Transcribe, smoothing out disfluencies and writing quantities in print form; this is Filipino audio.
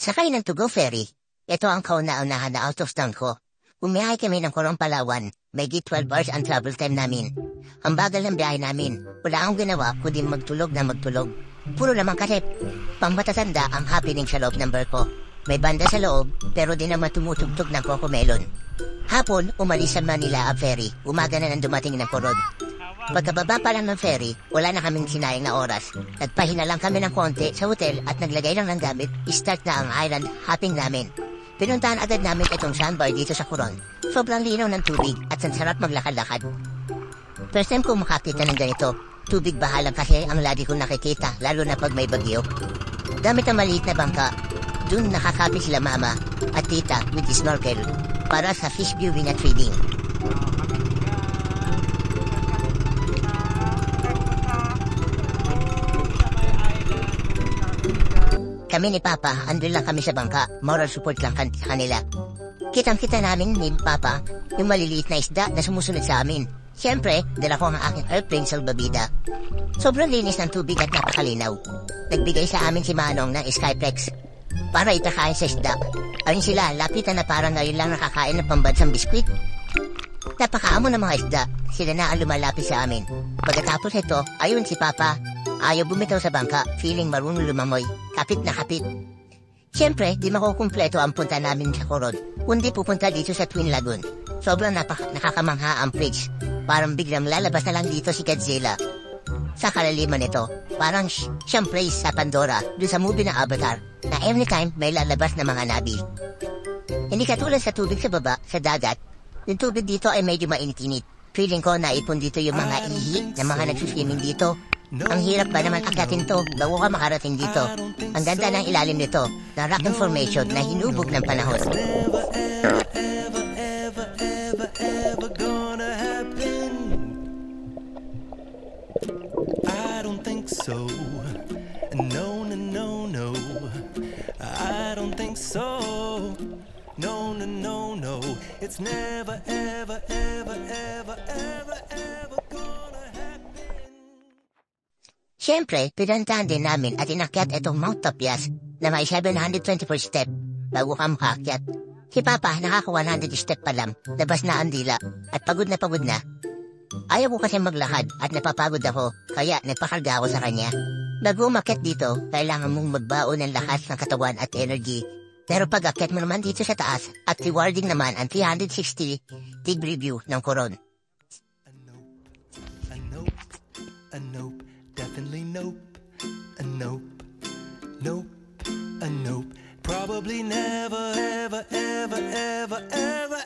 Sakay ng To-Go Ferry. Ito ang kauna-unahan na out of town ko. Umiyahe kami ng Coron, Palawan. May 12 hours ang travel time namin. Ang bagal ng biyahe namin. Wala akong ginawa kundi magtulog na magtulog. Puro lamang kasip. Pangmatatanda ang happening sa loob ng barko. May banda sa loob pero di naman tumutugtog ng Cocomelon. Hapon, umalis sa Manila ang ferry. Umaga na nang dumating ng Coron. Pagkababa pa lang ng ferry, wala na kaming sinayang na oras. Nagpahinga lang kami ng konti sa hotel at naglagay lang ng gamit. Start na ang island hopping namin. Pinuntahan agad namin itong sandbar dito sa Coron. Sobrang linaw ng tubig at ang sarap maglakad-lakad. First time ko makakita ng ganito. Tubig bahalang kasi ang lagi kong nakikita, lalo na pag may bagyo. Gamit ang maliit na bangka, dun nakakapit sila mama at tita with the snorkel para sa fish viewing at feeding. Kami ni Papa, andun lang kami sa bangka. Moral support lang kanila. Kitang-kita namin ni Papa yung maliliit na isda na sumusunod sa amin. Siyempre, dala ko ang aking airplane salbabida. Sobrang linis ng tubig at napakalinaw. Nagbigay sa amin si Manong ng Skyplex para itakain sa isda. Ayun sila, lapitan na parang ngayon lang nakakain ng pambansang biskwit. Napakaamo ng mga isda. Sila na ang lumalapit sa amin. Pagkatapos ito, ayun si Papa. Ayaw bumitaw sa bangka, feeling marunong lumamoy. Kapit na kapit. Siyempre, di makukumpleto ang punta namin sa Coron, kundi pupunta dito sa Twin Lagoon. Sobrang nakakamangha ang bridge. Parang biglang lalabas na lang dito si Godzilla. Sa kalaliman nito, parang siyang place sa Pandora, doon sa movie na Avatar, na anytime may lalabas na mga nabi. Hindi katulad sa tubig sa baba, sa dagat, yung tubig dito ay medyo mainit-init. Feeling ko naipon dito yung mga ihi na mga nagsuswimming dito. Ang hirap ba naman akyatin to bago ka makarating dito. Ang ganda ng ilalim nito, na rock formation na hinubog ng panahon. I don't think so. No, no, no, no. I don't think so. No, no, no, no. It's never, ever, ever, ever, ever, ever gonna happen. Siyempre, pinantahan din namin at inakyat itong Mount Tapias na may 724 step bago ka makaakyat. Si Papa nakaka 100 step pa lang, labas na ang dila at pagod na. Ayaw ko kasi maglakad at napapagod ako kaya nagpakarga ako sa kanya. Bago umakyat dito, kailangan mong magbaon ng lakas ng katawan at energy. Pero pag akyat mo naman dito sa taas at rewarding naman ang 360 degree view ng Coron. A nope, definitely nope. A nope, nope, a nope. Probably never, ever, ever, ever, ever,